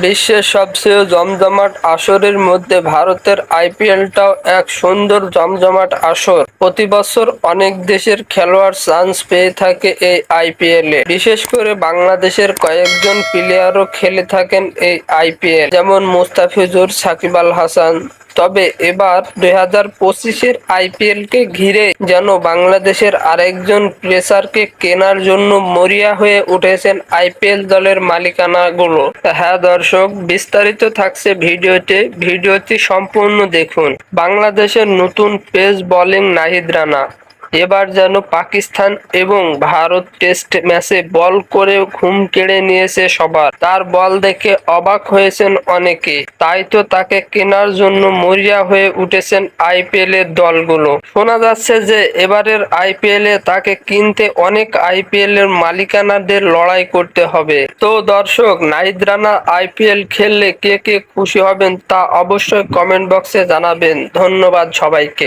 বিশ্বের সবচেয়ে জমজমাট আসরের মধ্যে ভারতের আইপিএলটাও এক সুন্দর জমজমাট আসর। প্রতি বছর অনেক দেশের খেলোয়াড় চান্স পেয়ে থাকে এই আইপিএলে। বিশেষ করে বাংলাদেশের কয়েকজন প্লেয়ারও খেলে থাকেন এই আইপিএল, যেমন মুস্তাফিজুর, সাকিব আল হাসান। তবে এবার 2025-এর আইপিএলকে ঘিরে যেন বাংলাদেশের আরেকজন পেসারকে কেনার জন্য মরিয়া হয়ে উঠেছেন আইপিএল দলের মালিকানাগুলো। হ্যাঁ দর্শক, বিস্তারিত থাকছে ভিডিওটি সম্পূর্ণ দেখুন। বাংলাদেশের নতুন পেস বোলিং নাহিদ রানা এবার যেন পাকিস্তান এবং ভারত টেস্ট ম্যাচে বল করে ঘুম কেড়ে নিয়েছে সবার। তার বল দেখে অবাক হয়েছেন অনেকে, তাই তো তাকে কেনার জন্য মরিয়া হয়ে উঠেছেন আইপিএল এর দলগুলো। শোনা যাচ্ছে যে এবারের আইপিএল এ তাকে কিনতে অনেক আইপিএল এর মালিকানাদের লড়াই করতে হবে। তো দর্শক, নাহিদ রানা আইপিএল খেললে কে কে খুশি হবেন তা অবশ্যই কমেন্ট বক্সে জানাবেন। ধন্যবাদ সবাইকে।